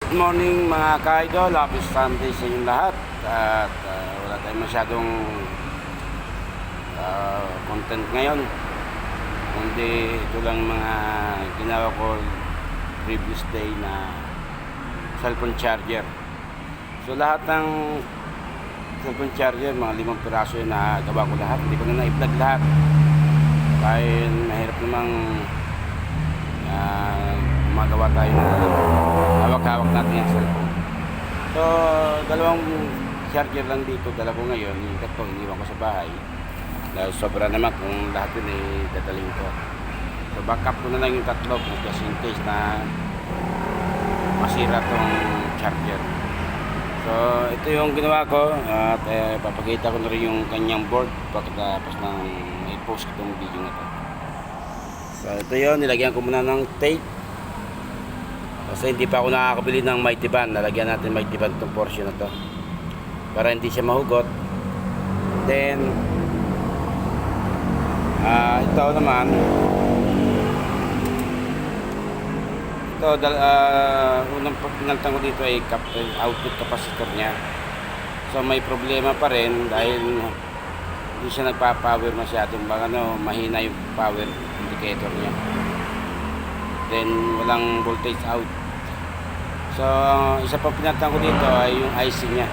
Good morning mga ka-idol, happy Sunday sa inyong lahat. At wala tayong masyadong content ngayon, kundi ito lang mga ginawa ko previous day na cellphone charger. So lahat ng cellphone charger, mga 5 piraso yun na gawa ko lahat. Hindi ko na na-i-vlog lahat dahil mahirap namang magawa tayo ng hawak-hawak natin yung cellphone. So dalawang charger lang dito, dala ko ngayon. Yung tatlo iniwan ko sa bahay dahil sobra naman kung lahat yun ay dadaling ko. So backup ko na lang yung tatlo just in case na masira tong charger. So ito yung ginawa ko at papakita ko na rin yung kanyang board pagkatapos ng i-post ko itong video na to. So ito yun, nilagyan ko muna ng tape kasi hindi pa ako nakakabili ng mighty band. Nalagyan natin mighty band itong portion na to para hindi siya mahugot. Then ito naman, ito unang pinaltan ko dito ay output capacitor nya. So may problema pa rin dahil hindi siya nagpa-power masyadong, baka mahina yung power indicator nya. Then walang voltage out. So isa pa pinaltan ko dito ay yung IC nya,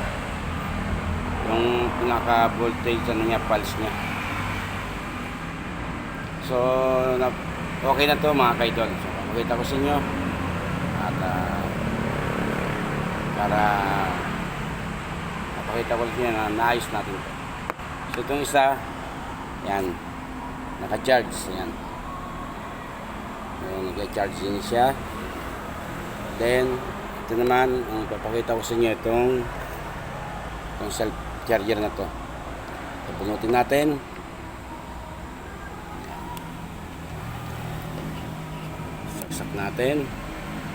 yung pinaka voltage niya, pulse nya. So okay na to mga kaidol. So pakita ko sa inyo at para napakita ko sa inyo na naayos natin to. So itong isa, yan, naka-charge, yan. Nag-charge din siya. Then ito naman ang papakita ko sa inyo, itong self charger na to. Punutin natin. Saksak natin.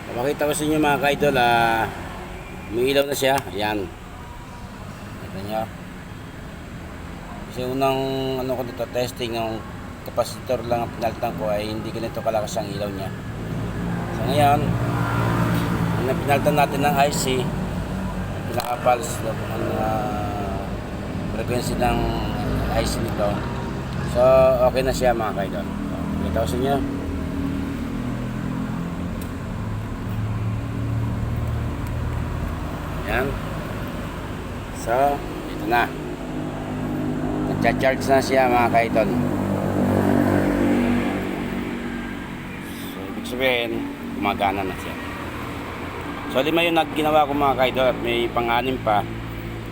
Papakita ko sa inyo mga ka-idol, may ilaw na siya. Ayan, ito nyo. Kasi unang ano ko dito, testing ng capacitor lang ang pinaltan ko ay hindi ganito kalakas ang ilaw niya. So ngayon, pinaltan natin ng IC, pinaka-pulse ang frequency ng IC nito. So okay na siya mga kaidol. Pakita ko sa inyo. Yan. So ito na, nagcha-charge na siya mga kaidol. So ibig sabihin gumagana na siya. So 5 yung ginawa ko mga kaidol at may pang-6 pa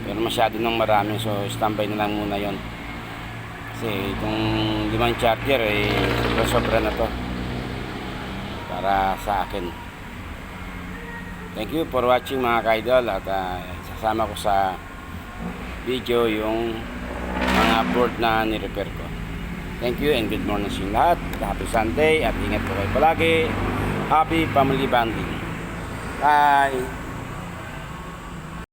pero masyado nang marami, so standby na lang muna yon kasi itong 5 charger sobra na to para sa akin. Thank you for watching mga kaidol at sasama ko sa video yung mga board na ni-repair ko. Thank you and good morning sa lahat. Happy Sunday at ingat po kayo palagi. Happy family bonding. Bye!